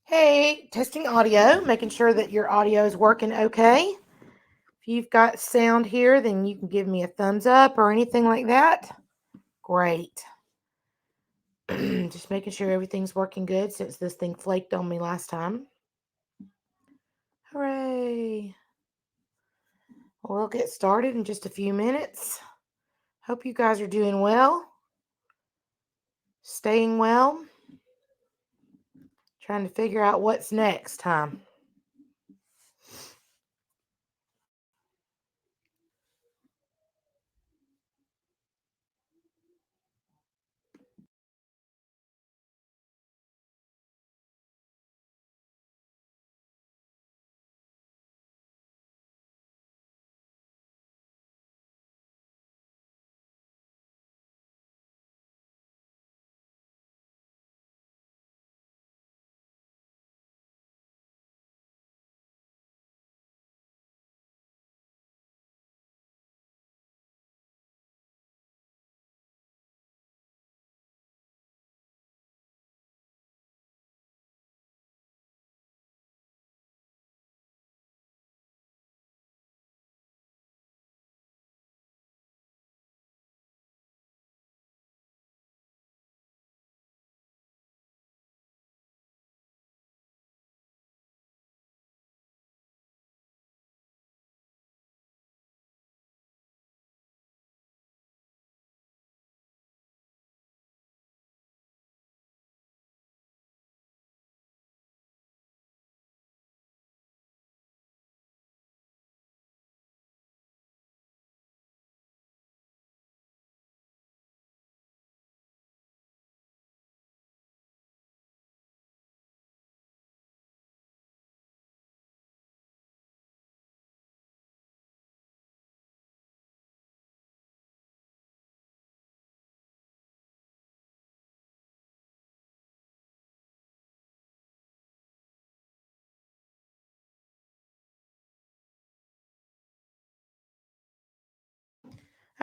Hey, testing audio, making sure that your audio is working okay. If you've got sound here, then you can give me a thumbs up or anything like that. Great. Just making sure everything's working good since this thing flaked on me last time. Hooray. We'll get started in just a few minutes. Hope you guys are doing well, staying well, trying to figure out what's next, huh?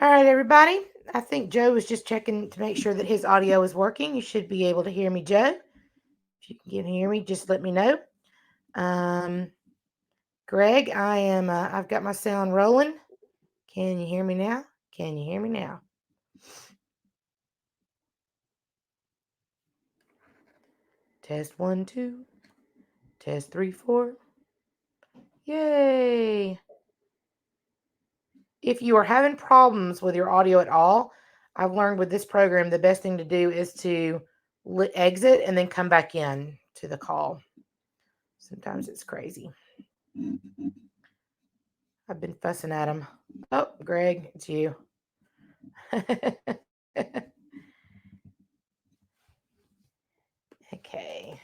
All right, everybody. I think Joe was just checking to make sure that his audio is working. You should be able to hear me, Joe. If you can hear me, just let me know. Um, Greg, I've got my sound rolling. Can you hear me now? Can you hear me now? Test 1, 2. Test 3, 4. Yay. If you are having problems with your audio at all, I've learned with this program, the best thing to do is to exit and then come back in to the call. Sometimes it's crazy. I've been fussing at him. Oh, Greg, it's you. Okay.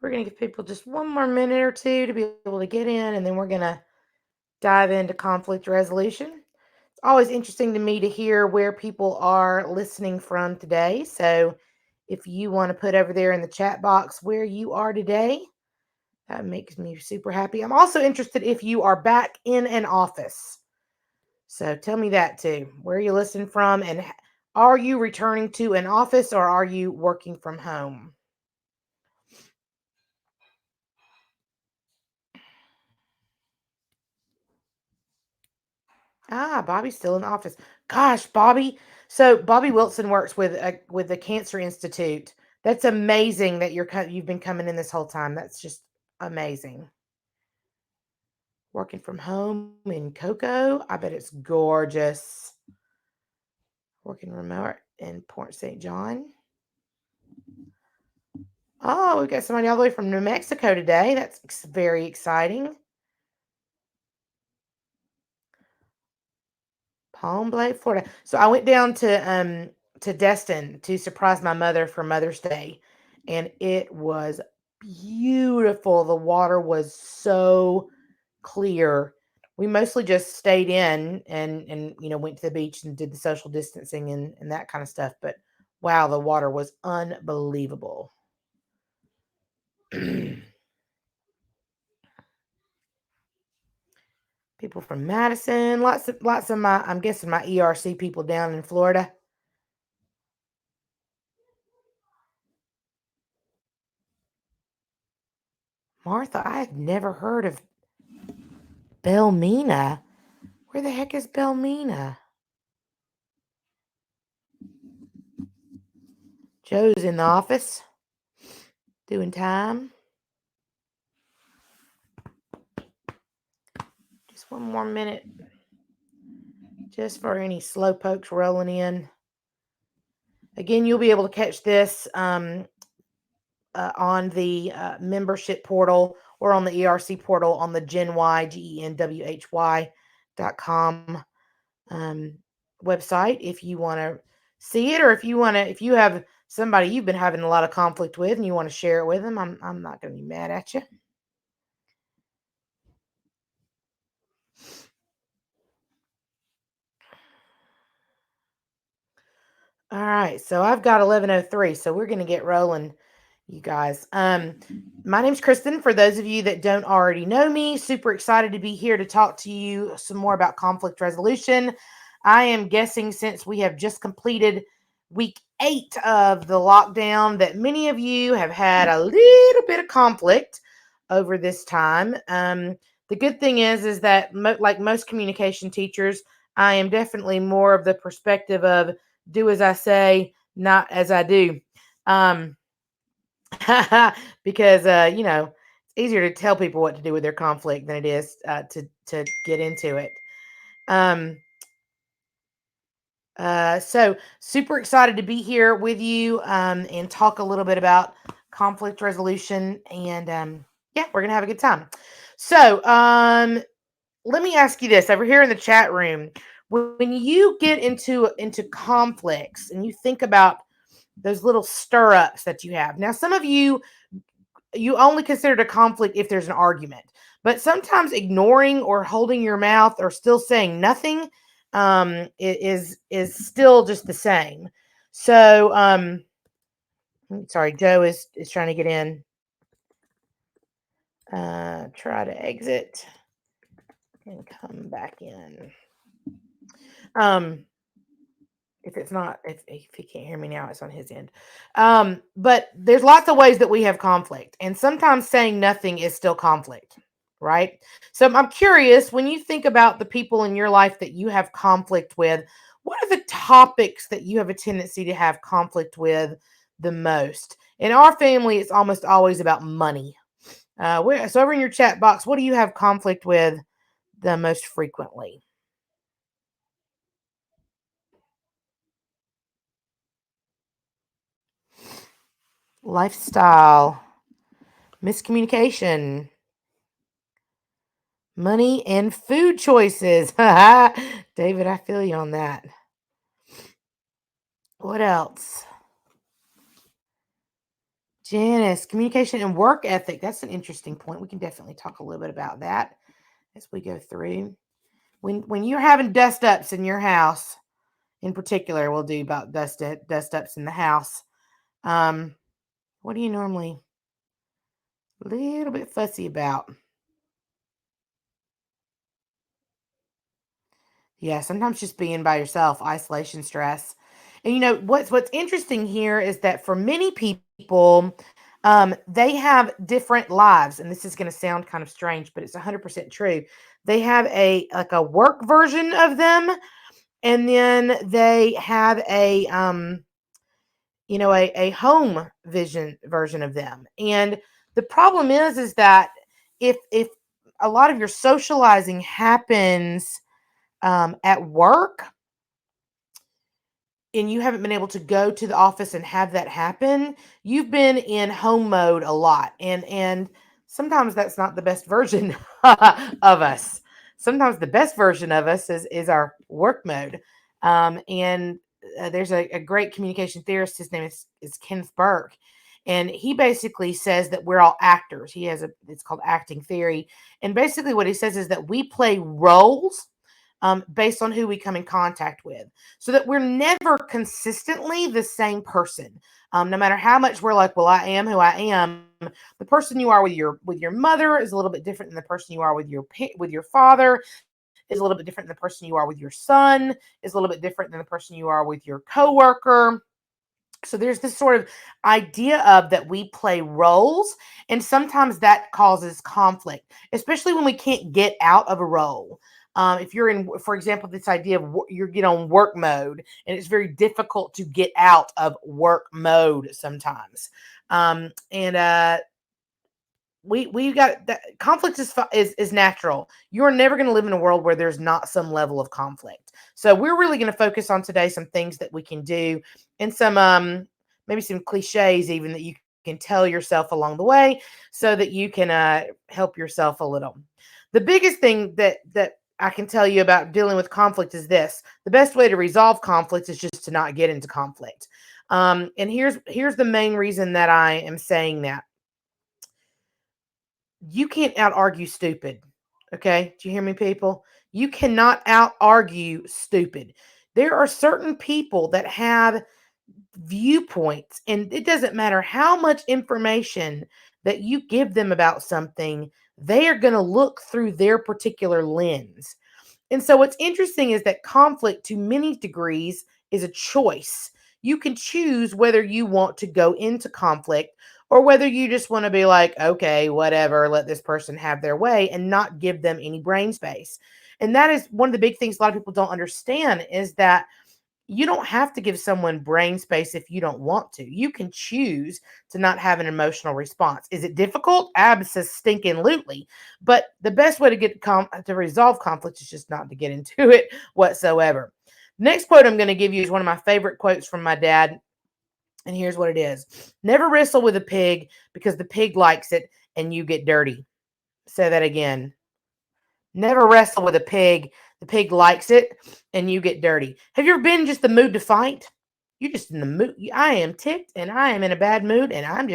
We're going to give people just one more minute or two to be able to get in, and then we're going to dive into conflict resolution. It's always interesting to me to hear where people are listening from today. So if you want to put over there in the chat box where you are today, that makes me super happy. I'm also interested if you are back in an office. So tell me that too. Where are you listening from? And are you returning to an office or are you working from home? Ah, Bobby's still in the office. Gosh, Bobby. So Bobby Wilson works with the Cancer Institute. That's amazing that you've been coming in this whole time. That's just amazing. Working from home in Cocoa. I bet it's gorgeous. Working remote in Port St. John. Oh, we've got somebody all the way from New Mexico today. That's very exciting. Palm Bay, Florida. So I went down to Destin to surprise my mother for Mother's Day, and it was beautiful. The water was so clear. We mostly just stayed in and went to the beach and did the social distancing and that kind of stuff. But wow, the water was unbelievable. People from Madison, lots of my, I'm guessing my ERC people down in Florida. Martha, I have never heard of Belmina. Where the heck is Belmina? Joe's in the office doing time. Just one more minute, just for any slow pokes rolling in. Again, you'll be able to catch this on the membership portal or on the ERC portal on the GenWhy.com website if you want to see it, or if you have somebody you've been having a lot of conflict with and you want to share it with them. I'm not going to be mad at you. All right, so I've got 11:03, so we're going to get rolling, you guys. My name's Kristen. For those of you that don't already know me, super excited to be here to talk to you some more about conflict resolution. I am guessing, since we have just completed week 8 of the lockdown, that many of you have had a little bit of conflict over this time. The good thing is that like most communication teachers, I am definitely more of the perspective of do as I say, not as I do. Um, because it's easier to tell people what to do with their conflict than it is to get into it. Um, so super excited to be here with you and talk a little bit about conflict resolution, and yeah, we're gonna have a good time. So let me ask you this over here in the chat room: when you get into conflicts and you think about those little stir ups that you have. Now, some of you only consider it a conflict if there's an argument, but sometimes ignoring or holding your mouth or still saying nothing is still just the same. So, sorry, Joe is trying to get in. Try to exit and come back in. Um, if it's not, if he can't hear me now, it's on his end. But there's lots of ways that we have conflict, and sometimes saying nothing is still conflict, right? So I'm curious, when you think about the people in your life that you have conflict with, what are the topics that you have a tendency to have conflict with the most? In our family, it's almost always about money. So over in your chat box, what do you have conflict with the most frequently? Lifestyle, miscommunication, money, and food choices. David, I feel you on that. What else? Janice, communication and work ethic. That's an interesting point. We can definitely talk a little bit about that as we go through. When you're having dust ups in your house, in particular, we'll do about dust ups in the house. What do you normally a little bit fussy about? Yeah, sometimes just being by yourself, isolation stress. And what's interesting here is that for many people, they have different lives, and this is going to sound kind of strange, but it's 100% true. They have a work version of them, and then they have a home vision version of them. And the problem is that if a lot of your socializing happens at work, and you haven't been able to go to the office and have that happen, you've been in home mode a lot. And sometimes that's not the best version of us. Sometimes the best version of us is our work mode. And there's a great communication theorist. His name is Kenneth Burke. And he basically says that we're all actors. It's called acting theory. And basically what he says is that we play roles, based on who we come in contact with, so that we're never consistently the same person. No matter how much we're like, well, I am who I am. The person you are with your mother is a little bit different than the person you are with your father, is a little bit different than the person you are with your son, is a little bit different than the person you are with your coworker. So there's this sort of idea of that we play roles, and sometimes that causes conflict, especially when we can't get out of a role. If you're in, for example, this idea of you get on work mode, and it's very difficult to get out of work mode sometimes. And we got that conflict is natural. You're never going to live in a world where there's not some level of conflict. So we're really going to focus on today some things that we can do, and some maybe some cliches even that you can tell yourself along the way, so that you can help yourself a little. The biggest thing that I can tell you about dealing with conflict is this: the best way to resolve conflict is just to not get into conflict. And here's the main reason that I am saying that: you can't out argue stupid. Okay. Do you hear me, people? You cannot out argue stupid. There are certain people that have viewpoints, and it doesn't matter how much information that you give them about something, they are going to look through their particular lens. And so what's interesting is that conflict, to many degrees, is a choice. You can choose whether you want to go into conflict, or whether you just want to be like, okay, whatever, let this person have their way and not give them any brain space. And that is one of the big things a lot of people don't understand, is that you don't have to give someone brain space if you don't want to. You can choose to not have an emotional response. Is it difficult? Absolutely. But the best way to to resolve conflict is just not to get into it whatsoever. Next quote I'm going to give you is one of my favorite quotes from my dad. And here's what it is: never wrestle with a pig, because the pig likes it and you get dirty. Say that again. Never wrestle with a pig. The pig likes it and you get dirty. Have you ever been in just the mood to fight? You're just in the mood. I am ticked and I am in a bad mood, and I'm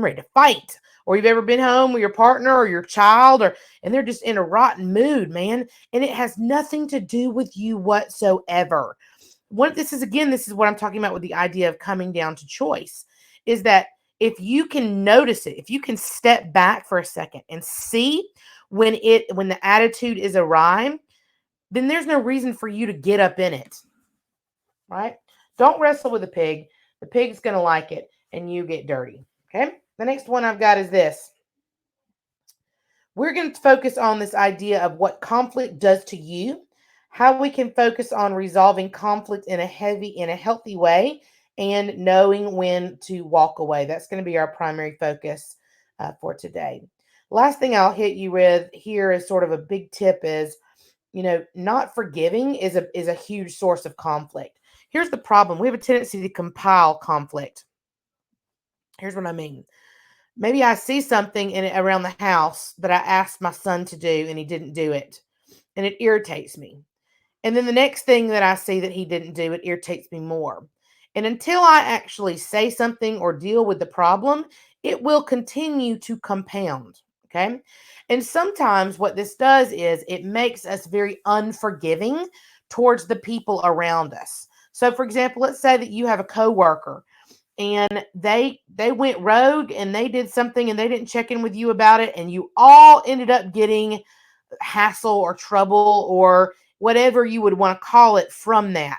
ready to fight. Or you've ever been home with your partner or your child, and they're just in a rotten mood, man, and it has nothing to do with you whatsoever. This is what I'm talking about with the idea of coming down to choice, is that if you can notice it, if you can step back for a second and see when the attitude is awry, then there's no reason for you to get up in it, right? Don't wrestle with a pig. The pig's going to like it and you get dirty. Okay? The next one I've got is this: we're going to focus on this idea of what conflict does to you, how we can focus on resolving conflict in a healthy way, and knowing when to walk away. That's going to be our primary focus for today. Last thing I'll hit you with here is sort of a big tip: is, not forgiving is a huge source of conflict. Here's the problem: we have a tendency to compile conflict. Here's what I mean. Maybe I see something around the house that I asked my son to do and he didn't do it, and it irritates me. And then the next thing that I see that he didn't do, it irritates me more. And until I actually say something or deal with the problem, it will continue to compound. Okay. And sometimes what this does is it makes us very unforgiving towards the people around us. So, for example, let's say that you have a coworker and they went rogue and they did something and they didn't check in with you about it, and you all ended up getting hassle or trouble or whatever you would want to call it from that.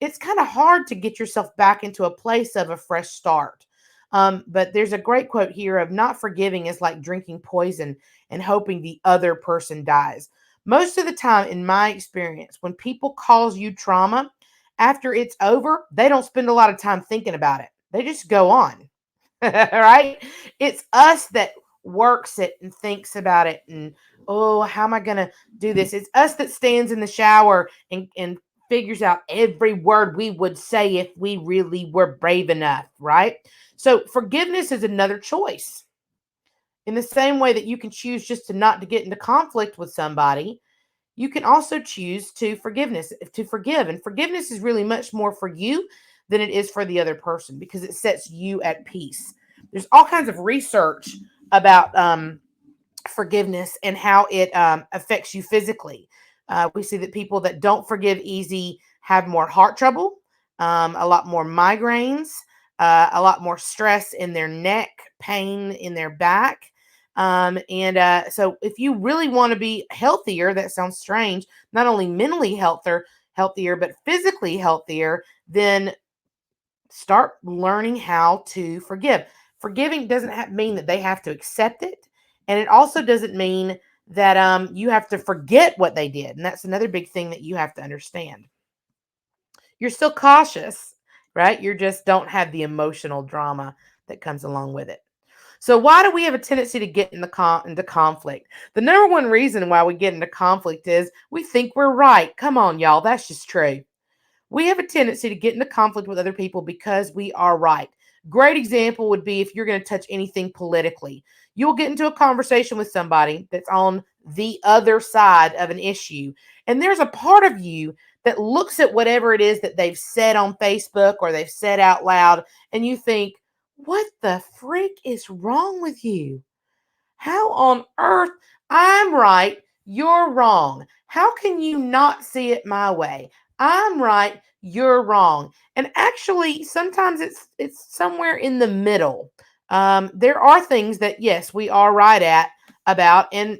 It's kind of hard to get yourself back into a place of a fresh start. But there's a great quote here of, not forgiving is like drinking poison and hoping the other person dies. Most of the time, in my experience, when people cause you trauma, after it's over, they don't spend a lot of time thinking about it. They just go on. Right? It's us that works it and thinks about it, and, oh, how am I going to do this? It's us that stands in the shower and figures out every word we would say if we really were brave enough, right? So forgiveness is another choice. In the same way that you can choose just to get into conflict with somebody, you can also choose to forgive. And forgiveness is really much more for you than it is for the other person, because it sets you at peace. There's all kinds of research about forgiveness and how it affects you physically. We see that people that don't forgive easy have more heart trouble, a lot more migraines, a lot more stress in their neck, pain in their back. And so, if you really want to be healthier, that sounds strange, not only mentally healthier, but physically healthier, then start learning how to forgive. Forgiving doesn't mean that they have to accept it, and it also doesn't mean that you have to forget what they did. And that's another big thing that you have to understand. You're still cautious, right? You just don't have the emotional drama that comes along with it. So why do we have a tendency to get into conflict? The number one reason why we get into conflict is we think we're right. Come on, y'all, that's just true. We have a tendency to get into conflict with other people because we are right. Great example would be if you're going to touch anything politically. You'll get into a conversation with somebody that's on the other side of an issue. And there's a part of you that looks at whatever it is that they've said on Facebook or they've said out loud, and you think, what the freak is wrong with you? How on earth? I'm right, you're wrong. How can you not see it my way? I'm right, you're wrong. And actually, sometimes it's somewhere in the middle. There are things that yes, we are right at about, and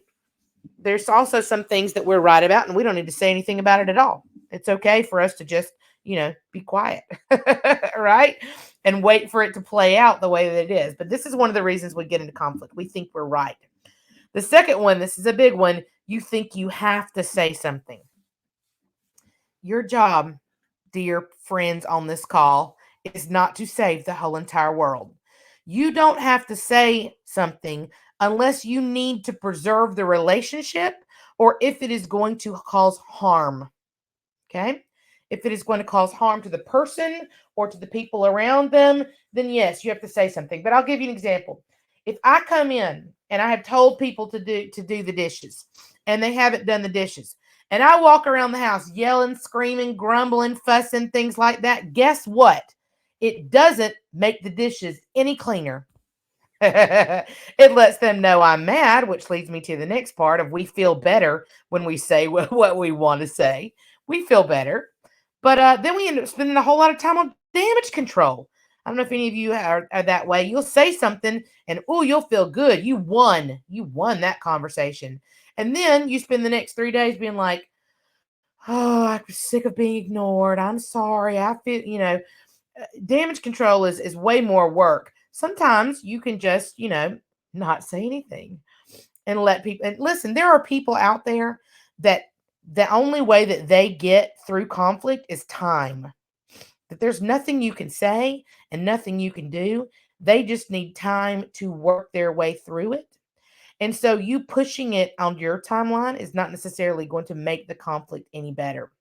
there's also some things that we're right about, and we don't need to say anything about it at all. It's okay for us to just, be quiet, right? And wait for it to play out the way that it is. But this is one of the reasons we get into conflict. We think we're right. The second one, this is a big one, you think you have to say something. Your job, dear friends on this call, is not to save the whole entire world. You don't have to say something unless you need to preserve the relationship or if it is going to cause harm. Okay? If it is going to cause harm to the person or to the people around them, then yes, you have to say something. But I'll give you an example. If I come in and I have told people to do the dishes and they haven't done the dishes, and I walk around the house yelling, screaming, grumbling, fussing, things like that, guess what? It doesn't make the dishes any cleaner. It lets them know I'm mad, which leads me to the next part of we feel better when we say what we want to say. We feel better. But then we end up spending a whole lot of time on damage control. I don't know if any of you are that way. You'll say something and, oh, you'll feel good. You won. You won that conversation. And then you spend the next 3 days being like, oh, I'm sick of being ignored. I'm sorry. I feel, damage control is way more work. Sometimes you can just, not say anything and let people, and listen, there are people out there that the only way that they get through conflict is time. That there's nothing you can say and nothing you can do. They just need time to work their way through it. And so you pushing it on your timeline is not necessarily going to make the conflict any better.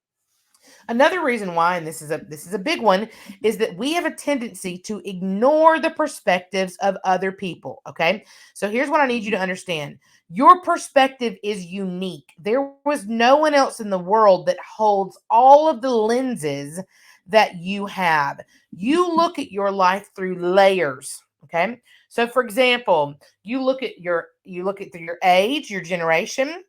Another reason why, and this is a big one, is that we have a tendency to ignore the perspectives of other people. Okay. So here's what I need you to understand. Your perspective is unique. There was no one else in the world that holds all of the lenses that you have. You look at your life through layers. Okay. So for example, you look at through your age, your generation,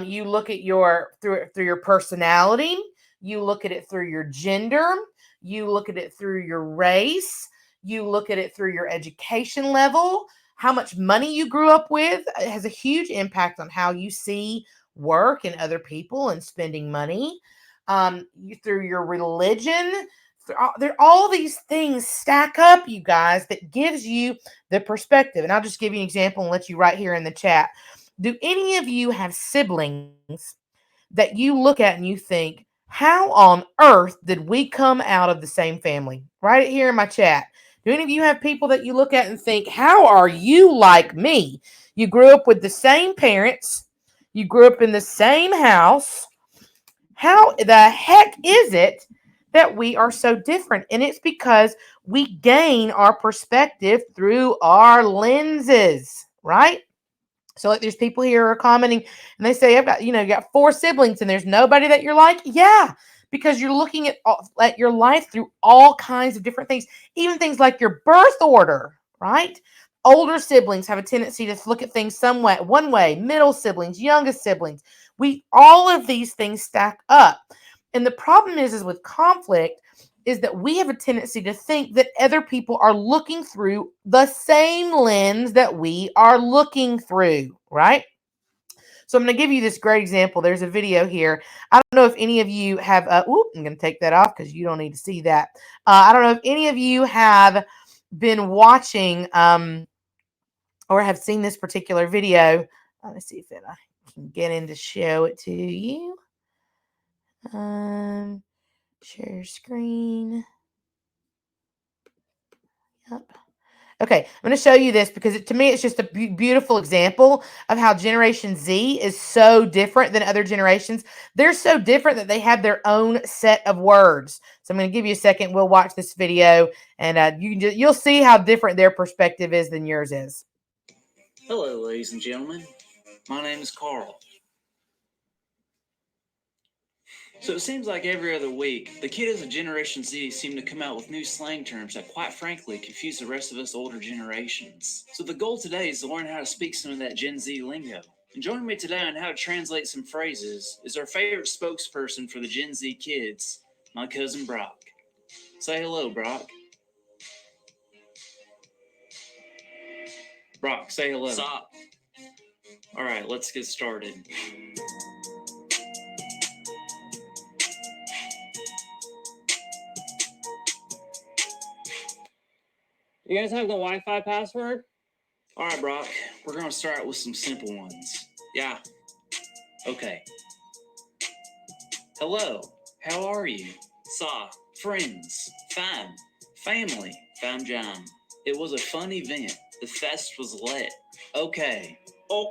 you look at your through your personality, you look at it through your gender. You look at it through your race. You look at it through your education level. How much money you grew up with. It has a huge impact on how you see work and other people and spending money. Through your religion. All these things stack up, you guys, that gives you the perspective. And I'll just give you an example and let you right here in the chat. Do any of you have siblings that you look at and you think, how on earth did we come out of the same family? Write it here in my chat. Do any of you have people that you look at and think, how are you like me? You grew up with the same parents, you grew up in the same house. How the heck is it that we are so different? And it's because we gain our perspective through our lenses, right? So like there's people here who are commenting and they say, I've got, you got four siblings and there's nobody that you're like. Yeah, because you're looking at your life through all kinds of different things, even things like your birth order, right? Older siblings have a tendency to look at things one way, middle siblings, youngest siblings. All of these things stack up. And the problem is with conflict is that we have a tendency to think that other people are looking through the same lens that we are looking through, right? So I'm going to give you this great example. There's a video here. I don't know if any of you have, I'm going to take that off because you don't need to see that. I don't know if any of you have been watching or have seen this particular video. Let me see if I can get in to show it to you. Share screen. Yep. Okay, I'm going to show you this because to me, it's just a beautiful example of how Generation Z is so different than other generations. They're so different that they have their own set of words. So I'm going to give you a second. We'll watch this video, and you'll see how different their perspective is than yours is. Hello, ladies and gentlemen. My name is Carl. So it seems like every other week, the kiddos of Generation Z seem to come out with new slang terms that, quite frankly, confuse the rest of us older generations. So the goal today is to learn how to speak some of that Gen Z lingo. And joining me today on how to translate some phrases is our favorite spokesperson for the Gen Z kids, my cousin Brock. Say hello, Brock. Brock, say hello. Stop. All right, let's get started. You guys have the Wi-Fi password? All right, Brock, we're going to start with some simple ones. Yeah. Okay. Hello, how are you? Saw. Friends, Fam. family. Fam jam. It was a fun event. The fest was lit. Okay, Oh,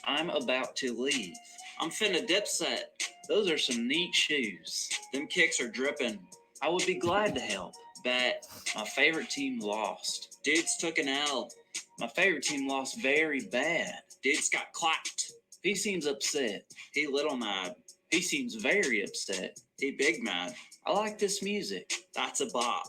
I'm about to leave. I'm finna dipset. Those are some neat shoes. Them kicks are dripping. I would be glad to help. Bet. My favorite team lost. Dudes took an L. My favorite team lost very bad. Dudes got clapped. He seems upset. He little mad. He seems very upset. He big mad. I like this music. That's a bop.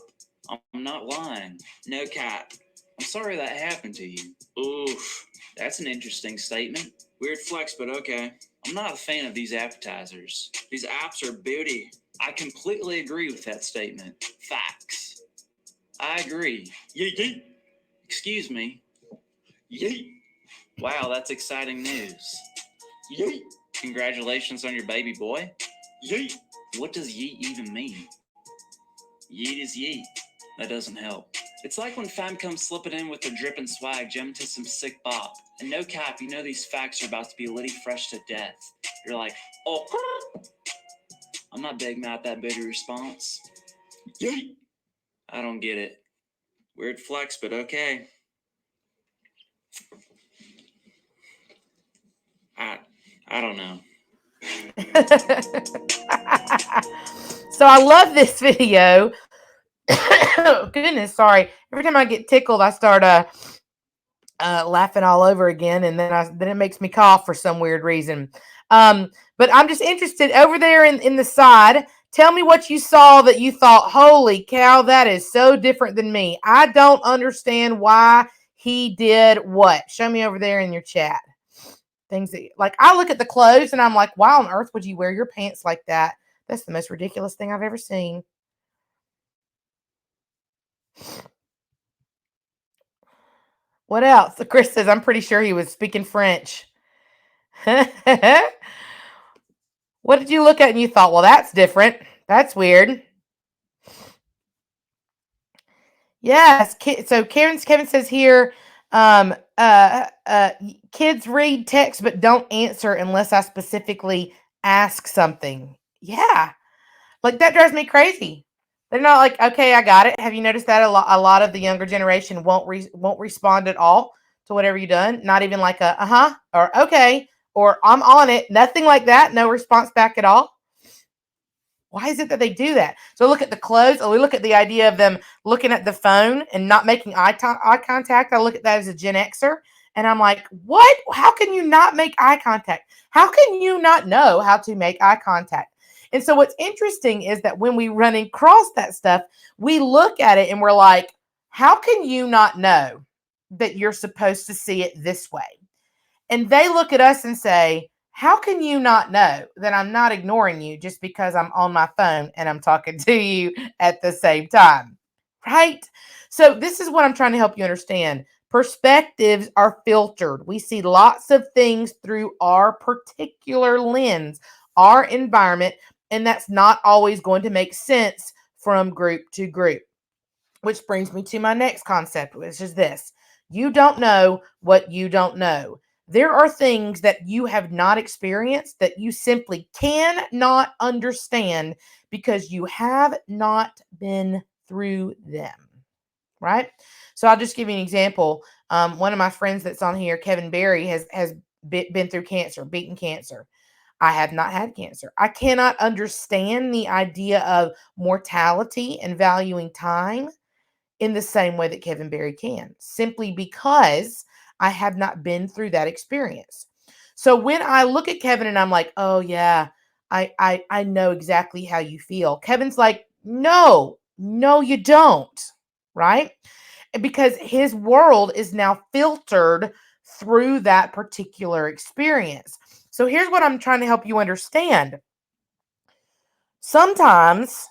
I'm not lying. No cap. I'm sorry that happened to you. Oof. That's an interesting statement. Weird flex, but okay. I'm not a fan of these appetizers. These apps are booty. I completely agree with that statement. Facts. I agree. Yeet yeet. Excuse me. Yeet. Wow, that's exciting news. Yeet. Congratulations on your baby boy. Yeet. What does yeet even mean? Yeet is yeet. That doesn't help. It's like when fam comes slipping in with their dripping swag, jamming to some sick bop. And no cap, you know these facts are about to be litty fresh to death. You're like, oh. I'm not big mad at that bitty response. Yeet. I don't get it. Weird flex, but okay. I don't know. So I love this video. Oh, goodness, sorry. Every time I get tickled, I start laughing all over again, and then it makes me cough for some weird reason. But I'm just interested over there in the side. Tell me what you saw that you thought, holy cow, that is so different than me. I don't understand why he did what. Show me over there in your chat. Things that, like, I look at the clothes and I'm like, why on earth would you wear your pants like that? That's the most ridiculous thing I've ever seen. What else? Chris says, I'm pretty sure he was speaking French. What did you look at and you thought, well, that's different. That's weird. Yes. So Kevin says here, kids read text but don't answer unless I specifically ask something. Yeah. Like, that drives me crazy. They're not like, okay, I got it. Have you noticed that a lot of the younger generation won't respond at all to whatever you've done? Not even like a uh-huh or okay or I'm on it. Nothing like that. No response back at all. Why is it that they do that? So look at the clothes. Or we look at the idea of them looking at the phone and not making eye contact. I look at that as a Gen Xer. And I'm like, what? How can you not make eye contact? How can you not know how to make eye contact? And so what's interesting is that when we run across that stuff, we look at it and we're like, how can you not know that you're supposed to see it this way? And they look at us and say, How can you not know that I'm not ignoring you just because I'm on my phone and I'm talking to you at the same time? Right? So, this is what I'm trying to help you understand. Perspectives are filtered. We see lots of things through our particular lens, our environment, and that's not always going to make sense from group to group. Which brings me to my next concept, which is this: you don't know what you don't know. There are things that you have not experienced that you simply cannot understand because you have not been through them, right? So I'll just give you an example. One of my friends that's on here, Kevin Barry, has been through cancer, beaten cancer. I have not had cancer. I cannot understand the idea of mortality and valuing time in the same way that Kevin Barry can, simply because I have not been through that experience. So when I look at Kevin and I'm like, oh yeah, I know exactly how you feel. Kevin's like, no, you don't, right? Because his world is now filtered through that particular experience. So here's what I'm trying to help you understand. Sometimes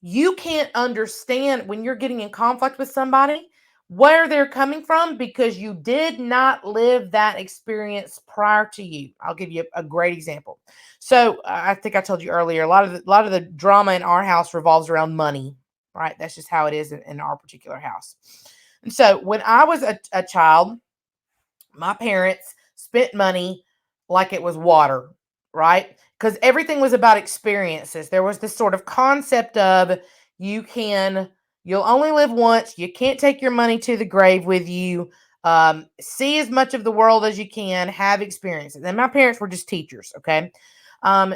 you can't understand when you're getting in conflict with somebody where they're coming from because you did not live that experience prior to you. I'll give you a great example. So I think I told you earlier, a lot of the drama in our house revolves around money, right? That's just how it is in our particular house. And so when I was a child, my parents spent money like it was water, right? Because everything was about experiences. There was this sort of concept of you can, you'll only live once. You can't take your money to the grave with you. See as much of the world as you can, have experiences. And my parents were just teachers, okay?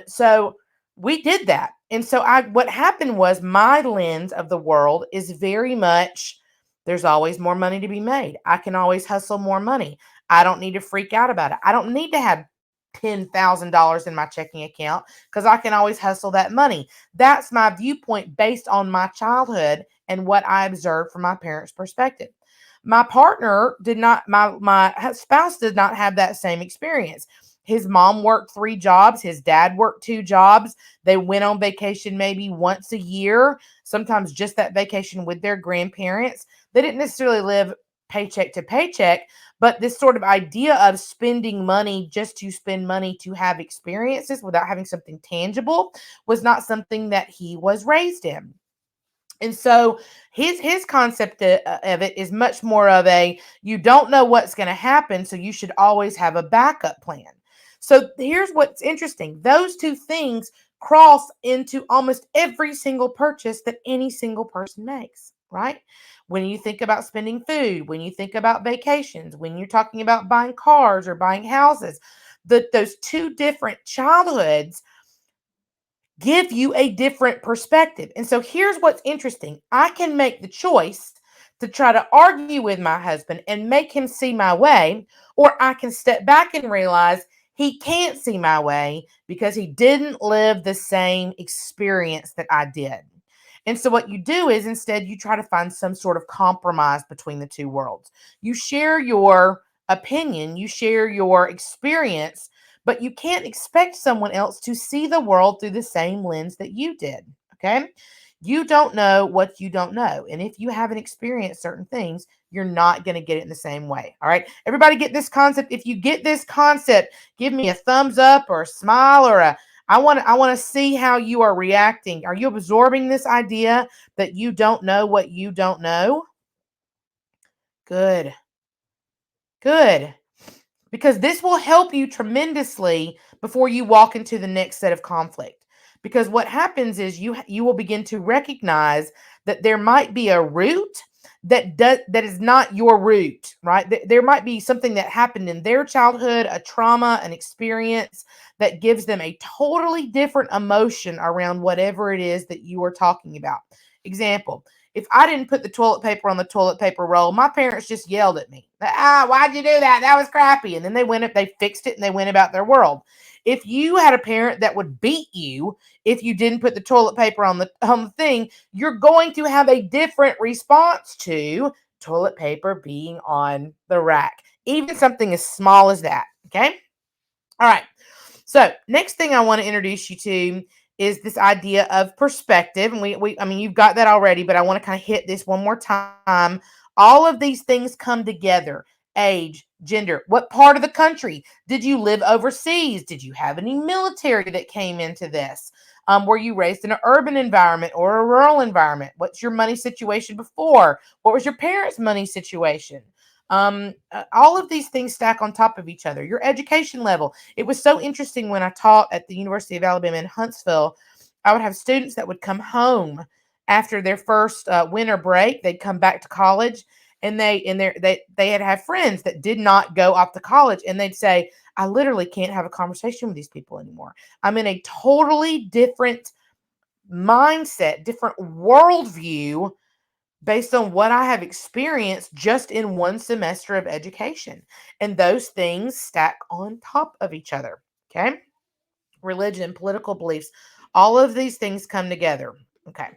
So we did that. And so what happened was my lens of the world is very much there's always more money to be made. I can always hustle more money. I don't need to freak out about it. I don't need to have $10,000 in my checking account because I can always hustle that money. That's my viewpoint based on my childhood and what I observed from my parents' perspective. My partner did not, my spouse did not have that same experience. His mom worked 3 jobs. His dad worked 2 jobs. They went on vacation maybe once a year, sometimes just that vacation with their grandparents. They didn't necessarily live paycheck to paycheck, but this sort of idea of spending money just to spend money to have experiences without having something tangible was not something that he was raised in. And so his concept of it is much more of a you don't know what's going to happen, so you should always have a backup plan. So here's what's interesting. Those two things cross into almost every single purchase that any single person makes, right? When you think about spending food, when you think about vacations, when you're talking about buying cars or buying houses, those two different childhoods give you a different perspective. And so here's what's interesting. I can make the choice to try to argue with my husband and make him see my way, or I can step back and realize he can't see my way because he didn't live the same experience that I did. And so what you do is instead you try to find some sort of compromise between the two worlds. You share your opinion, you share your experience, but you can't expect someone else to see the world through the same lens that you did. Okay. You don't know what you don't know. And if you haven't experienced certain things, you're not going to get it in the same way. All right. Everybody get this concept. If you get this concept, give me a thumbs up or a smile or a I want to see how you are reacting. Are you absorbing this idea that you don't know what you don't know? Good. Good. Because this will help you tremendously before you walk into the next set of conflict. Because what happens is you will begin to recognize that there might be a root that is not your root, right? There might be something that happened in their childhood, a trauma, an experience that gives them a totally different emotion around whatever it is that you are talking about. Example: if I didn't put the toilet paper on the toilet paper roll, my parents just yelled at me. Why'd you do that? That was crappy. And then they fixed it and they went about their world. If you had a parent that would beat you if you didn't put the toilet paper on the thing, you're going to have a different response to toilet paper being on the rack. Even something as small as that. Okay. All right. So, next thing I want to introduce you to is this idea of perspective. And I mean, you've got that already, but I want to kind of hit this one more time. All of these things come together: age, gender, what part of the country did you live overseas? Did you have any military that came into this? Were you raised in an urban environment or a rural environment? What's your money situation before? What was your parents' money situation? All of these things stack on top of each other. Your education level. It was so interesting when I taught at the University of Alabama in Huntsville. I would have students that would come home after their first winter break. They'd come back to college, and they had have friends that did not go off to college, and they'd say, "I literally can't have a conversation with these people anymore. I'm in a totally different mindset, different worldview based on what I have experienced just in one semester of education." And those things stack on top of each other. Okay. Religion, political beliefs, all of these things come together. Okay.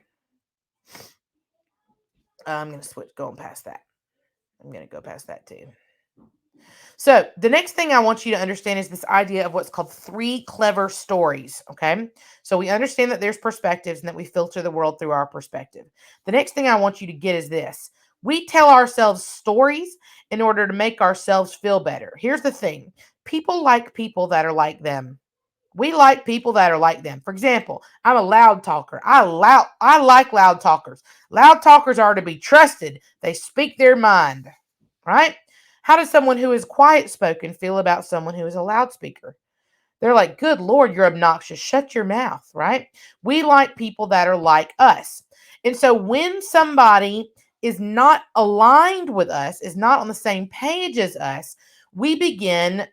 I'm going to going past that. I'm going to go past that too. So the next thing I want you to understand is this idea of what's called three clever stories. Okay. So we understand that there's perspectives and that we filter the world through our perspective. The next thing I want you to get is this: we tell ourselves stories in order to make ourselves feel better. Here's the thing: people like people that are like them. We like people that are like them. For example, I'm a loud talker. I like loud talkers. Loud talkers are to be trusted. They speak their mind, right? How does someone who is quiet spoken feel about someone who is a loudspeaker? They're like, "Good Lord, you're obnoxious. Shut your mouth," right? We like people that are like us. And so when somebody is not aligned with us, is not on the same page as us, we begin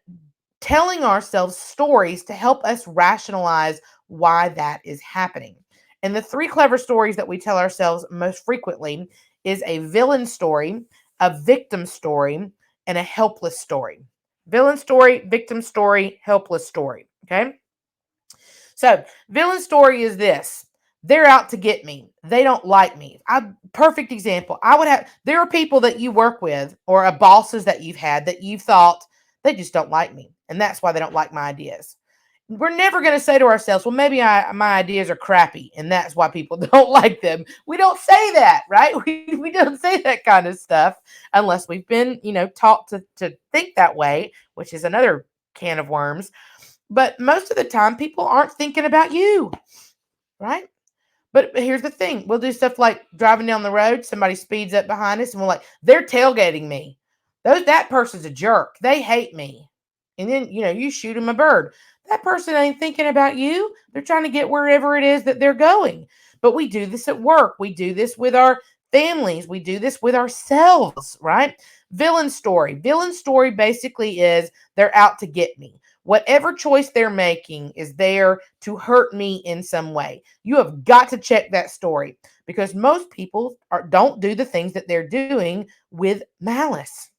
telling ourselves stories to help us rationalize why that is happening. And the three clever stories that we tell ourselves most frequently is a villain story, a victim story, and a helpless story. Villain story, victim story, helpless story. Okay. So, villain story is this: they're out to get me. They don't like me. Perfect example. There are people that you work with or bosses that you've had that you've thought they just don't like me. And that's why they don't like my ideas. We're never going to say to ourselves, well, maybe my ideas are crappy and that's why people don't like them. We don't say that, right? We don't say that kind of stuff unless we've been, taught to think that way, which is another can of worms. But most of the time, people aren't thinking about you, right? But here's the thing: we'll do stuff like driving down the road, somebody speeds up behind us, and we're like, "They're tailgating me. That person's a jerk. They hate me." And then you shoot them a bird. That person ain't thinking about you. They're trying to get wherever it is that they're going. But we do this at work. We do this with our families. We do this with ourselves, right? Villain story. Villain story basically is they're out to get me. Whatever choice they're making is there to hurt me in some way. You have got to check that story because most people don't do the things that they're doing with malice.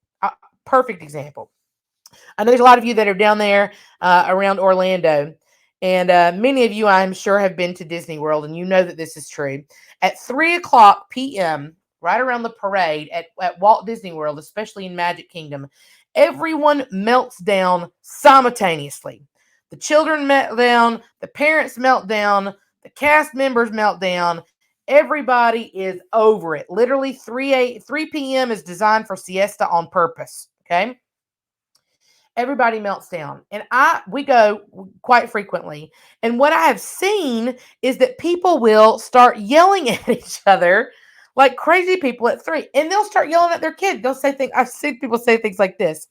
Perfect example. I know there's a lot of you that are down there around Orlando, and many of you, I'm sure, have been to Disney World, and you know that this is true. At 3:00 p.m., right around the parade at Walt Disney World, especially in Magic Kingdom, everyone melts down simultaneously. The children melt down, the parents melt down, the cast members melt down. Everybody is over it. Literally 3 p.m. is designed for siesta on purpose. Okay. Everybody melts down. And we go quite frequently. And what I have seen is that people will start yelling at each other like crazy people at 3. And they'll start yelling at their kid. They'll say things. I've seen people say things like this: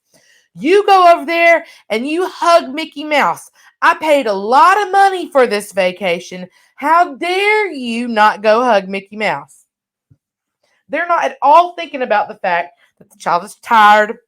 "You go over there and you hug Mickey Mouse. I paid a lot of money for this vacation. How dare you not go hug Mickey Mouse?" They're not at all thinking about the fact that the child is tired,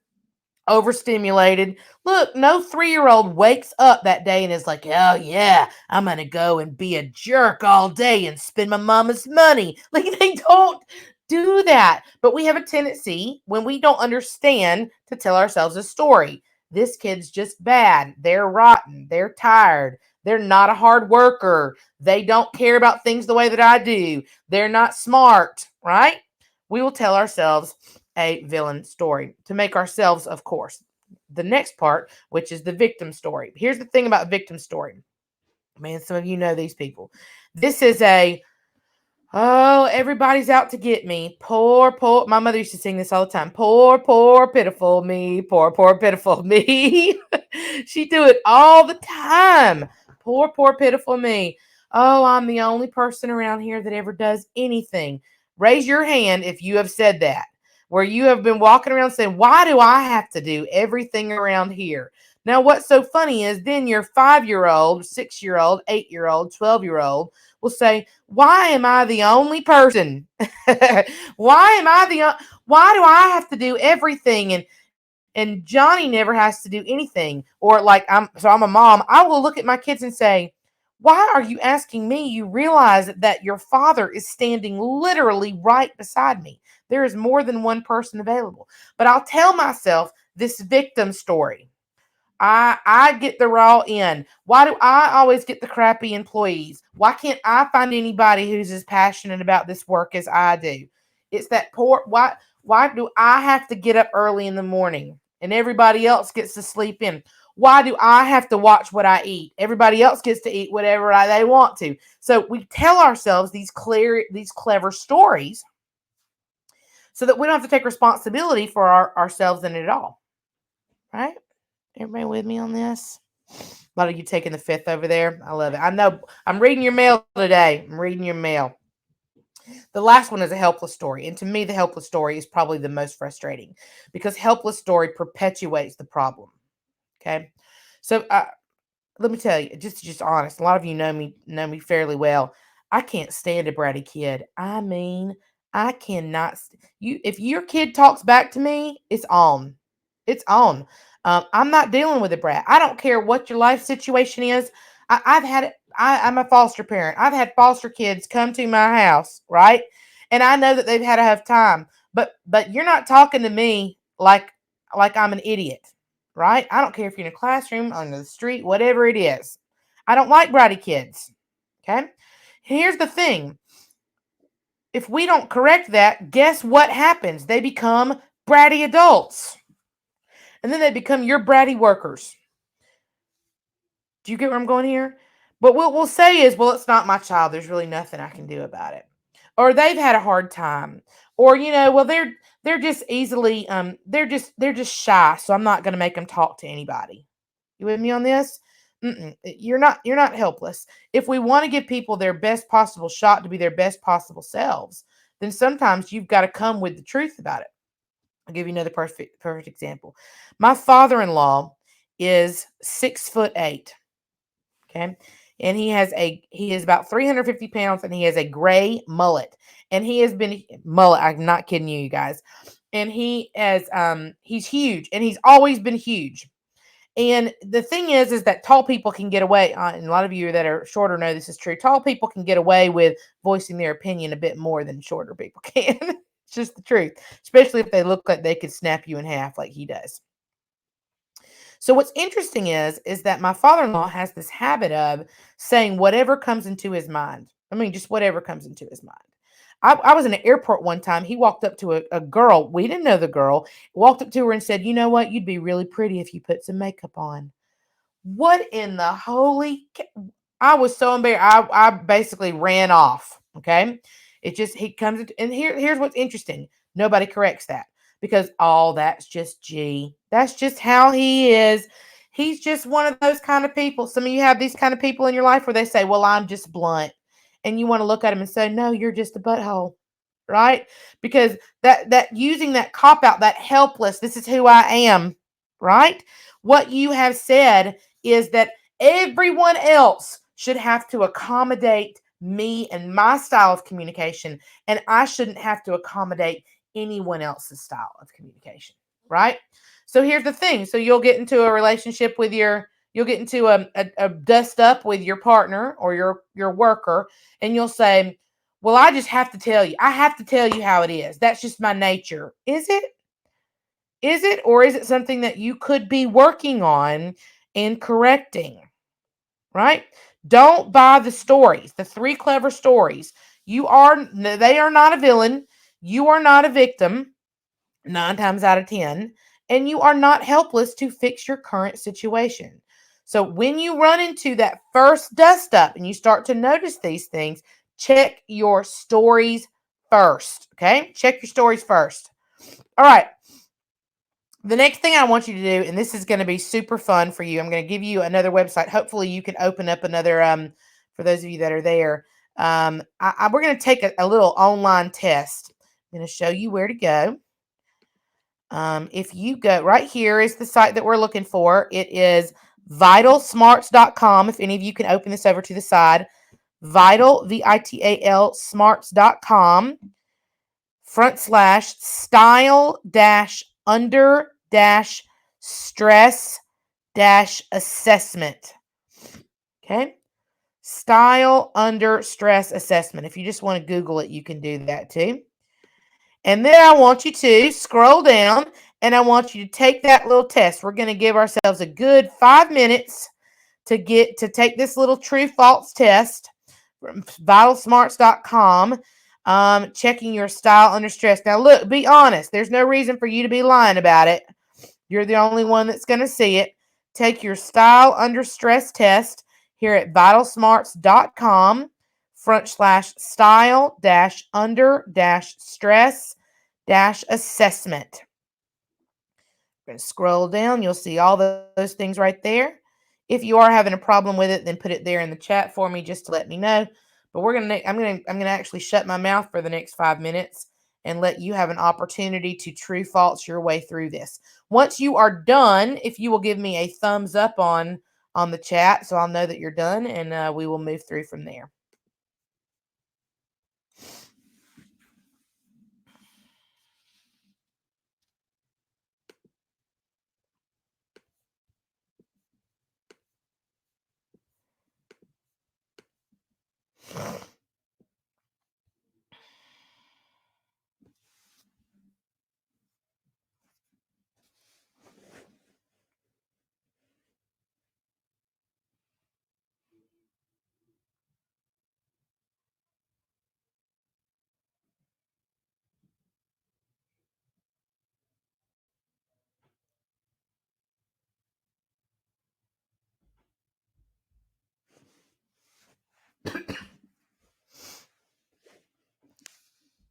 overstimulated. Look, no 3-year-old wakes up that day and is like, "Oh yeah, I'm gonna go and be a jerk all day and spend my mama's money." Like, they don't do that. But we have a tendency, when we don't understand, to tell ourselves a story. This kid's just bad. They're rotten. They're tired. They're not a hard worker. They don't care about things the way that I do. They're not smart, right? We will tell ourselves a villain story to make ourselves, of course, the next part, which is the victim story. Here's the thing about victim story. Man, some of you know these people. This is a, oh, everybody's out to get me. Poor, poor. My mother used to sing this all the time. Poor, poor, pitiful me. Poor, poor, pitiful me. She do it all the time. Poor, poor, pitiful me. Oh, I'm the only person around here that ever does anything. Raise your hand if you have said that, where you have been walking around saying, why do I have to do everything around here? Now, what's so funny is then your 5-year-old, 6-year-old, 8-year-old, 12-year-old will say, why am I the only person? Why am I why do I have to do everything? And Johnny never has to do anything. Or like I'm a mom, I will look at my kids and say, why are you asking me? You realize that your father is standing literally right beside me. There is more than one person available. But I'll tell myself this victim story. I get the raw end. Why do I always get the crappy employees? Why can't I find anybody who's as passionate about this work as I do? It's that poor why do I have to get up early in the morning and everybody else gets to sleep in? Why do I have to watch what I eat? Everybody else gets to eat whatever they want to. So we tell ourselves these clever stories so that we don't have to take responsibility for ourselves in it at all. Right? Everybody with me on this? A lot of you taking the fifth over there. I love it. I know I'm reading your mail today. I'm reading your mail. The last one is a helpless story. And to me, the helpless story is probably the most frustrating because helpless story perpetuates the problem. Okay. So let me tell you, just honest. A lot of you know me fairly well. I can't stand a bratty kid. I mean, I cannot. You, if your kid talks back to me, it's on. It's on. I'm not dealing with a brat. I don't care what your life situation is. I've had it. I'm a foster parent. I've had foster kids come to my house, right? And I know that they've had a tough time. But you're not talking to me like I'm an idiot, right? I don't care if you're in a classroom, on the street, whatever it is. I don't like bratty kids. Okay. Here's the thing. If we don't correct that, guess what happens? They become bratty adults. And then they become your bratty workers. Do you get where I'm going here? But what we'll say is, well, it's not my child. There's really nothing I can do about it. Or they've had a hard time. Or, well, they're just easily they're just shy, so I'm not going to make them talk to anybody. You with me on this? You're not helpless. If we want to give people their best possible shot to be their best possible selves, then sometimes you've got to come with the truth about it. I'll give you another perfect example. My father-in-law is 6'8". Okay. And he is about 350 pounds and he has a gray mullet. And he has been mullet. I'm not kidding you guys. And he's huge and he's always been huge. And the thing is that tall people can get away, and a lot of you that are shorter know this is true. Tall people can get away with voicing their opinion a bit more than shorter people can. It's just the truth, especially if they look like they could snap you in half like he does. So what's interesting is that my father-in-law has this habit of saying whatever comes into his mind. I mean, just whatever comes into his mind. I was in an airport one time. He walked up to a girl. We didn't know the girl. Walked up to her and said, you know what? You'd be really pretty if you put some makeup on. What in the I was so embarrassed. I basically ran off. Okay. He comes into, and here's what's interesting. Nobody corrects that because that's just G. That's just how he is. He's just one of those kind of people. Some of you have these kind of people in your life where they say, well, I'm just blunt. And you want to look at him and say, no, you're just a butthole. Right? Because that using that cop out, that helpless, this is who I am. Right? What you have said is that everyone else should have to accommodate me and my style of communication, and I shouldn't have to accommodate anyone else's style of communication, right? So here's the thing. So you'll get into a relationship with you'll get into a dust up with your partner or your worker, and you'll say, well, I just have to tell you. I have to tell you how it is. That's just my nature. Is it? Is it? Or is it something that you could be working on and correcting? Right? Don't buy the stories, the 3 clever stories. They are not a villain. You are not a victim 9 times out of 10. and you are not helpless to fix your current situation. So when you run into that first dust up and you start to notice these things, check your stories first. Okay? Check your stories first. All right. The next thing I want you to do, and this is going to be super fun for you, I'm going to give you another website. Hopefully, you can open up another, for those of you that are there. We're going to take a little online test. I'm going to show you where to go. If you go right here is the site that we're looking for. It is vitalsmarts.com. If any of you can open this over to the side, vital, smarts.com /style under stress assessment. Okay. Style under stress assessment. If you just want to Google it, you can do that too. And then I want you to scroll down and I want you to take that little test. We're going to give ourselves a good 5 minutes to take this little true false test from vitalsmarts.com. Checking your style under stress. Now, look, be honest. There's no reason for you to be lying about it. You're the only one that's going to see it. Take your style under stress test here at vitalsmarts.com /style under stress assessment. We're going to scroll down. You'll see all those things right there. If you are having a problem with it, then put it there in the chat for me just to let me know. But I'm gonna actually shut my mouth for the next 5 minutes and let you have an opportunity to true false your way through this. Once you are done, if you will give me a thumbs up on the chat, so I'll know that you're done, and we will move through from there.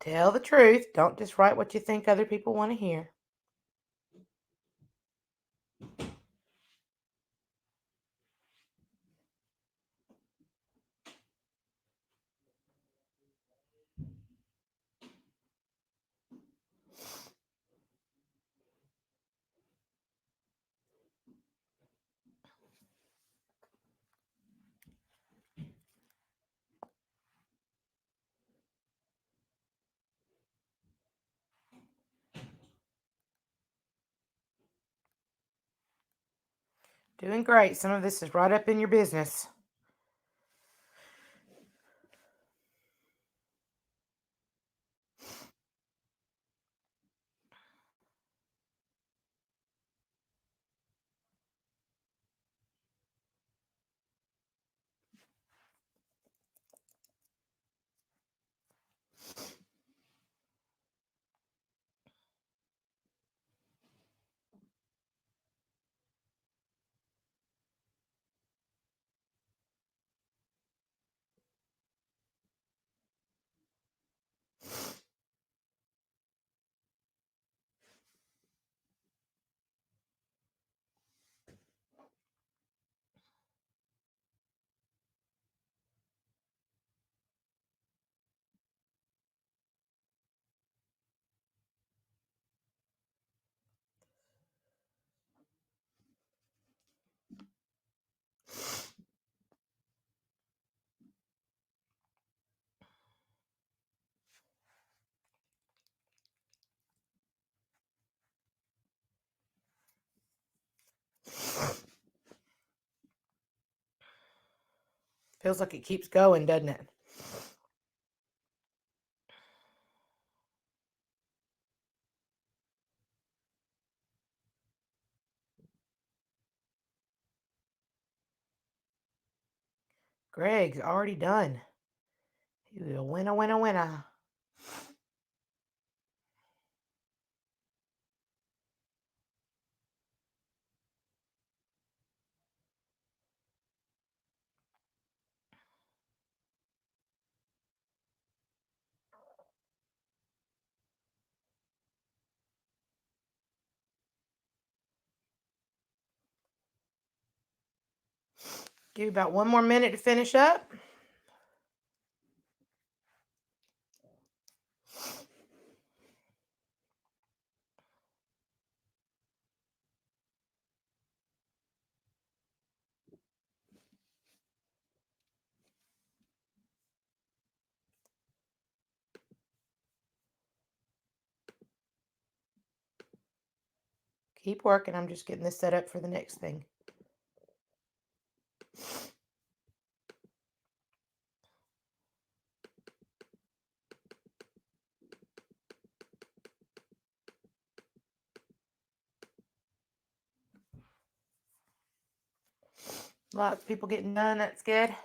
Tell the truth. Don't just write what you think other people want to hear. Doing great. Some of this is right up in your business. Feels like it keeps going, doesn't it? Greg's already done. He's a winner. Give you about 1 more minute to finish up. Keep working. I'm just getting this set up for the next thing. Lots of people getting done. That's good.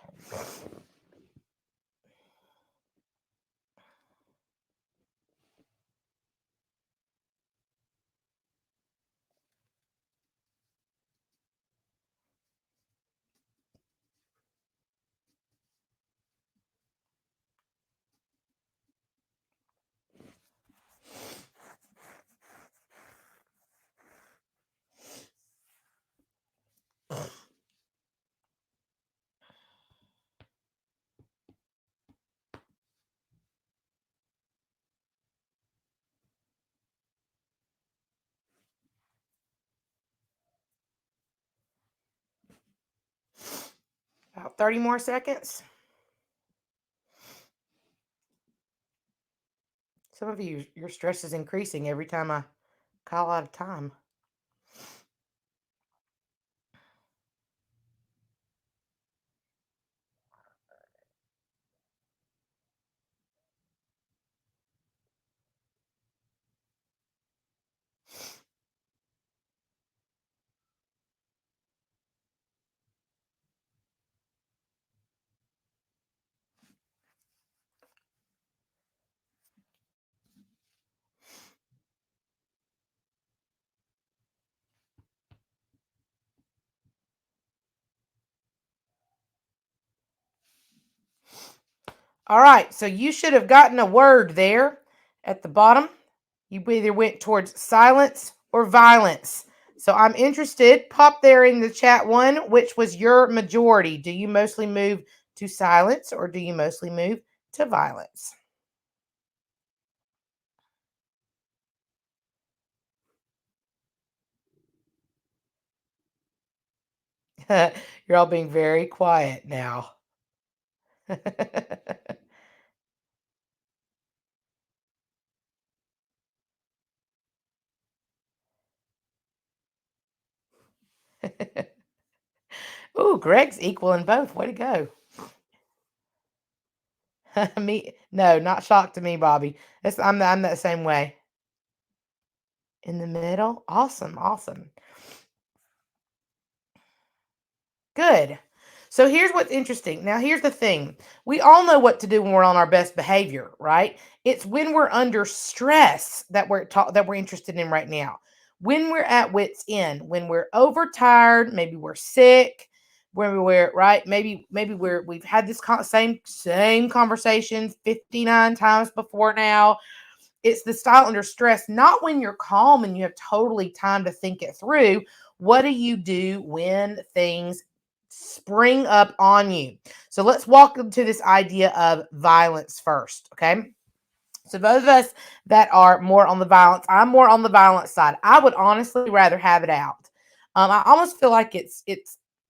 About 30 more seconds. Some of you, your stress is increasing every time I call out of time. All right, so you should have gotten a word there at the bottom. You either went towards silence or violence. So I'm interested. Pop there in the chat one, which was your majority. Do you mostly move to silence or do you mostly move to violence? You're all being very quiet now. Ooh, Greg's equal in both. Way to go. Me, no, not shocked to me, Bobby. I'm that same way. In the middle. Awesome, awesome. Good. So here's what's interesting. Now, here's the thing. We all know what to do when we're on our best behavior, right? It's when we're under stress that we're interested in right now. When we're at wit's end, when we're overtired, maybe we're sick, when we're right, maybe we've had this same conversation 59 times before now. It's the style under stress, not when you're calm and you have totally time to think it through. What do you do when things spring up on you? So let's walk into this idea of violence first, okay? So both of us that are more on the violence, I'm more on the violence side. I would honestly rather have it out. I almost feel like it's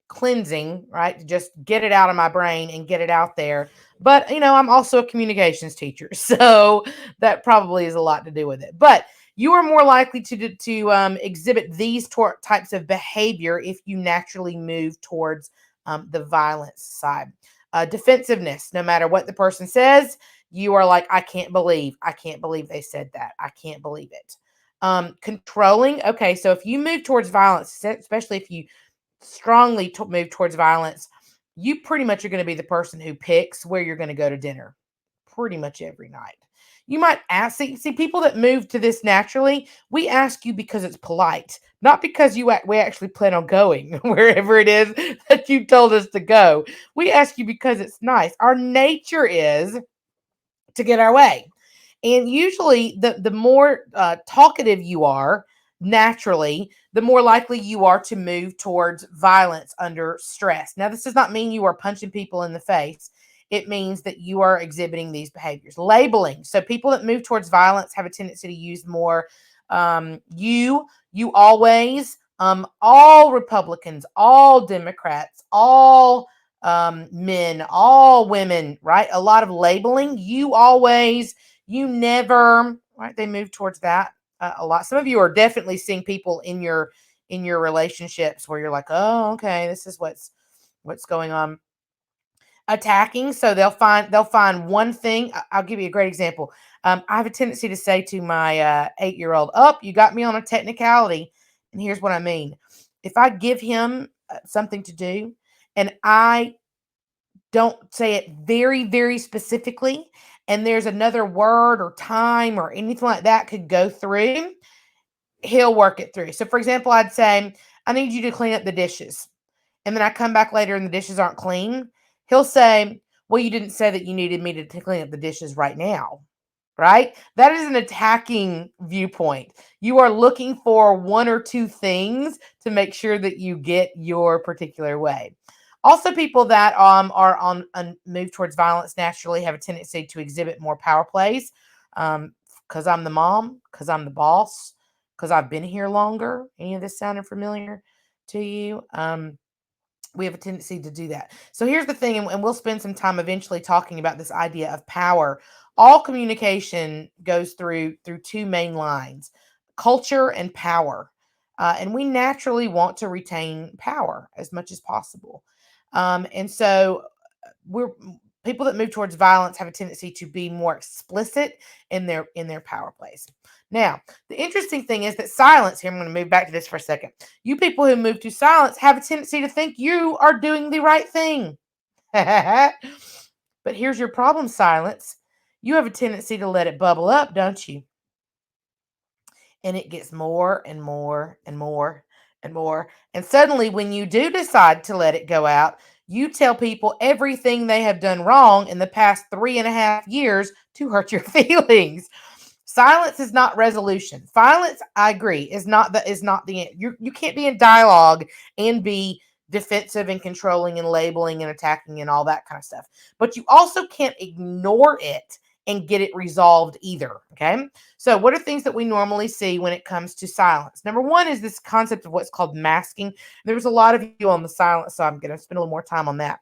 cleansing, right? To just get it out of my brain and get it out there. But I'm also a communications teacher, so that probably is a lot to do with it. But you are more likely to exhibit these types of behavior if you naturally move towards the violence side. Defensiveness, no matter what the person says, you are like, I can't believe they said that. I can't believe it. Controlling. Okay, so if you move towards violence, especially if you strongly move towards violence, you pretty much are going to be the person who picks where you're going to go to dinner pretty much every night. You might ask, see people that move to this naturally, we ask you because it's polite, not because we actually plan on going wherever it is that you told us to go. We ask you because it's nice. Our nature is to get our way. And usually the more talkative you are, naturally, the more likely you are to move towards violence under stress. Now, this does not mean you are punching people in the face. It means that you are exhibiting these behaviors. Labeling. So people that move towards violence have a tendency to use more you always, all Republicans, all Democrats, all men, all women, right? A lot of labeling. You always, you never, right? They move towards that a lot. Some of you are definitely seeing people in your relationships where you're like, oh, okay, this is what's going on. Attacking, so they'll find one thing. I'll give you a great example. I have a tendency to say to my 8-year-old, "Up, you got me on a technicality," and here's what I mean. If I give him something to do, and I don't say it very, very specifically, and there's another word or time or anything like that could go through, he'll work it through. So, for example, I'd say, I need you to clean up the dishes. And then I come back later and the dishes aren't clean. He'll say, well, you didn't say that you needed me to clean up the dishes right now. Right? That is an attacking viewpoint. You are looking for one or two things to make sure that you get your particular way. Also, people that are on move towards violence naturally have a tendency to exhibit more power plays. Because I'm the mom, because I'm the boss, because I've been here longer. Any of this sounding familiar to you? We have a tendency to do that. So here's the thing, and we'll spend some time eventually talking about this idea of power. All communication goes through two main lines: culture and power. And we naturally want to retain power as much as possible. And so we're people that move towards violence have a tendency to be more explicit in their power plays. Now, the interesting thing is that silence, here I'm going to move back to this for a second. You people who move to silence have a tendency to think you are doing the right thing. But here's your problem, silence. You have a tendency to let it bubble up, don't you? And it gets more and more and more and more. And suddenly, when you do decide to let it go out, you tell people everything they have done wrong in the past 3.5 years to hurt your feelings. Silence is not resolution. Violence, I agree, is not the you can't be in dialogue and be defensive and controlling and labeling and attacking and all that kind of stuff. But you also can't ignore it and get it resolved either. Okay. So, what are things that we normally see when it comes to silence? Number one is this concept of what's called masking. There's a lot of you on the silence, so I'm going to spend a little more time on that.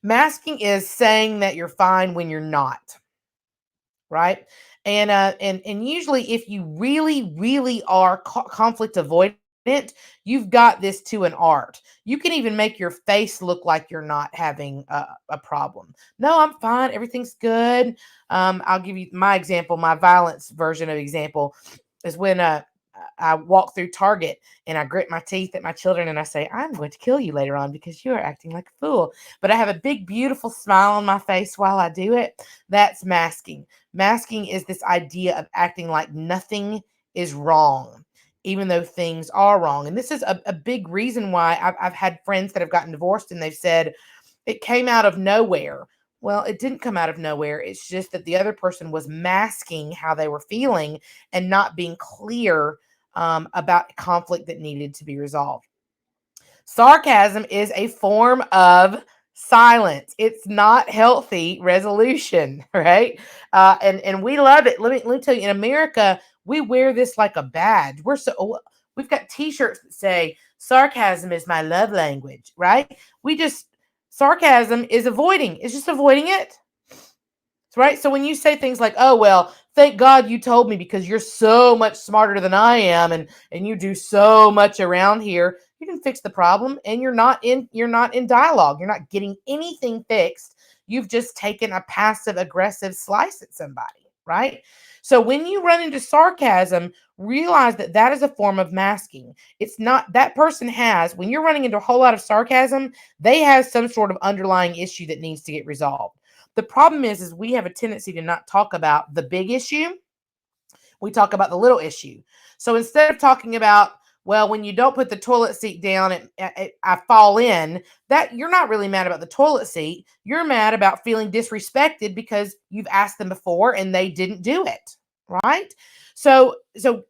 Masking is saying that you're fine when you're not, right? And usually, if you really, really are conflict avoidant, you've got this to an art. You can even make your face look like you're not having a problem. No, I'm fine. Everything's good. I'll give you my example. My violence version of example is when I walk through Target and I grit my teeth at my children and I say, I'm going to kill you later on because you are acting like a fool. But I have a big, beautiful smile on my face while I do it. That's masking. Masking is this idea of acting like nothing is wrong, even though things are wrong. And this is a big reason why I've had friends that have gotten divorced and they've said it came out of nowhere. Well, it didn't come out of nowhere. It's just that the other person was masking how they were feeling and not being clear about conflict that needed to be resolved. Sarcasm is a form of silence. It's not healthy resolution, right? And we love it. Let me tell you, in America, we wear this like a badge. We've got T-shirts that say sarcasm is my love language, right? We just sarcasm is avoiding. It's just avoiding it. Right? So when you say things like, "Oh, well, thank God you told me because you're so much smarter than I am and you do so much around here," you can fix the problem and you're not in dialogue. You're not getting anything fixed. You've just taken a passive aggressive slice at somebody, right? So when you run into sarcasm, realize that that is a form of masking. It's not that person has, when you're running into a whole lot of sarcasm, they have some sort of underlying issue that needs to get resolved. The problem is we have a tendency to not talk about the big issue. We talk about the little issue. So instead of talking about, well, when you don't put the toilet seat down, I fall in, that you're not really mad about the toilet seat. You're mad about feeling disrespected because you've asked them before and they didn't do it. right? So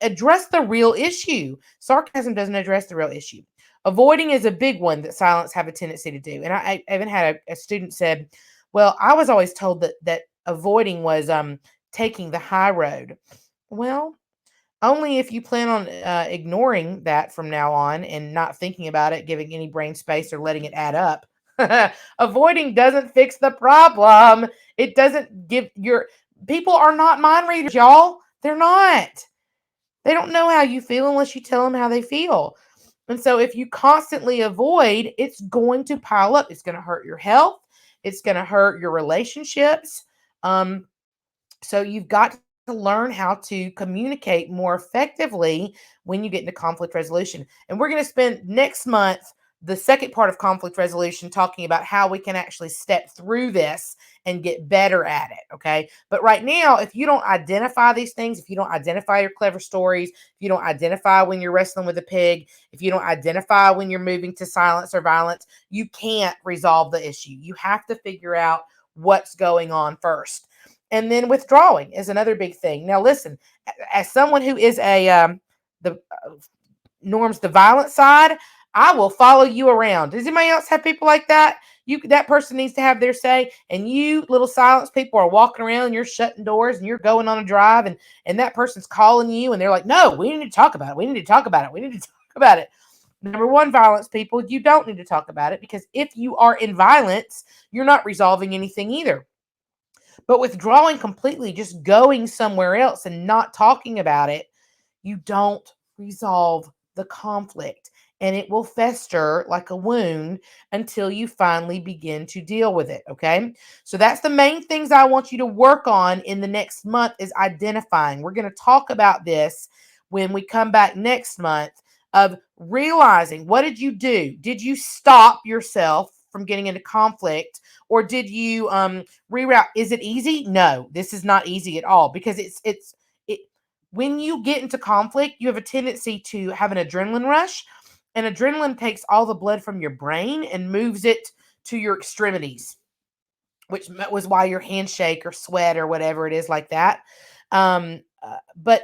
address the real issue. Sarcasm doesn't address the real issue. Avoiding is a big one that silence have a tendency to do. And I even had a student said, "Well, I was always told that avoiding was taking the high road." Well, only if you plan on ignoring that from now on and not thinking about it, giving any brain space or letting it add up. Avoiding doesn't fix the problem. It doesn't give your people are not mind readers, y'all. They're not. They don't know how you feel unless you tell them how they feel. And so if you constantly avoid, it's going to pile up. It's going to hurt your health. It's going to hurt your relationships. Um, so you've got to learn how to communicate more effectively when you get into conflict resolution. And we're going to spend next month, the second part of conflict resolution, talking about how we can actually step through this and get better at it. Okay. But right now, if you don't identify these things, if you don't identify your clever stories, if you don't identify when you're wrestling with a pig, if you don't identify when you're moving to silence or violence, you can't resolve the issue. You have to figure out what's going on first. And then withdrawing is another big thing. Now, listen, as someone who is the Norm's the violent side, I will follow you around. Does anybody else have people like that? That person needs to have their say, and you little silence people are walking around and you're shutting doors and you're going on a drive and that person's calling you and they're like, no, we need to talk about it. We need to talk about it. We need to talk about it. Number one, violence people, you don't need to talk about it because if you are in violence, you're not resolving anything either. But withdrawing completely, just going somewhere else and not talking about it, you don't resolve the conflict and it will fester like a wound until you finally begin to deal with it. Okay. So that's the main things I want you to work on in the next month is identifying. We're going to talk about this when we come back next month of realizing what did you do? Did you stop yourself from getting into conflict or did you reroute? Is it easy? No, this is not easy at all because it when you get into conflict, you have a tendency to have an adrenaline rush, and adrenaline takes all the blood from your brain and moves it to your extremities, which was why your handshake or sweat or whatever it is like that. But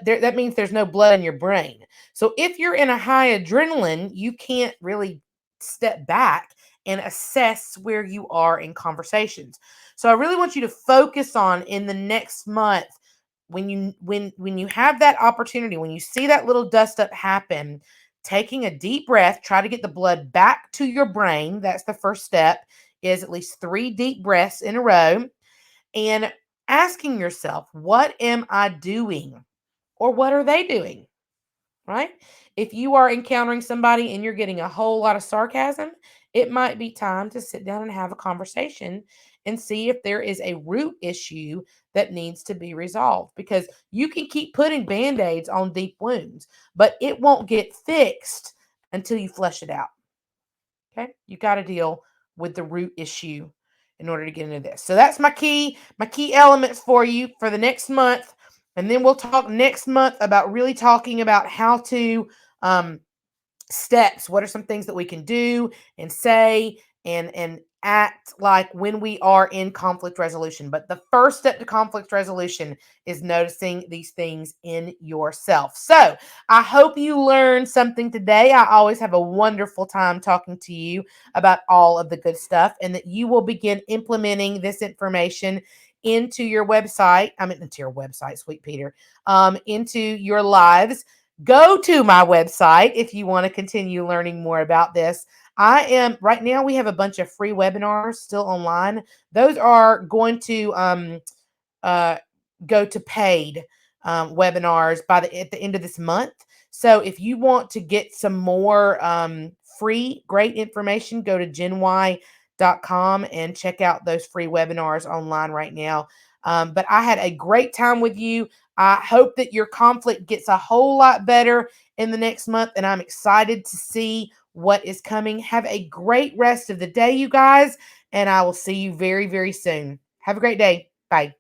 that means there's no blood in your brain. So if you're in a high adrenaline, you can't really step back and assess where you are in conversations. So I really want you to focus on in the next month when you have that opportunity, when you see that little dust up happen, taking a deep breath, try to get the blood back to your brain. That's the first step is at least 3 deep breaths in a row and asking yourself, what am I doing? Or what are they doing? Right? If you are encountering somebody and you're getting a whole lot of sarcasm, it might be time to sit down and have a conversation and see if there is a root issue that needs to be resolved because you can keep putting band-aids on deep wounds, but it won't get fixed until you flush it out. Okay? You got to deal with the root issue in order to get into this. So that's my key elements for you for the next month. And then we'll talk next month about really talking about how to steps. What are some things that we can do and say and act like when we are in conflict resolution? But the first step to conflict resolution is noticing these things in yourself. So I hope you learned something today. I always have a wonderful time talking to you about all of the good stuff and that you will begin implementing this information into your website. Into your website, Sweet Peter, into your lives. Go to my website if you want to continue learning more about this. I am right now, we have a bunch of free webinars still online. Those are going to uh, go to paid webinars at the end of this month. So if you want to get some more free, great information, go to GenY.com and check out those free webinars online right now. But I had a great time with you. I hope that your conflict gets a whole lot better in the next month, and I'm excited to see what is coming. Have a great rest of the day, you guys, and I will see you very, very soon. Have a great day. Bye.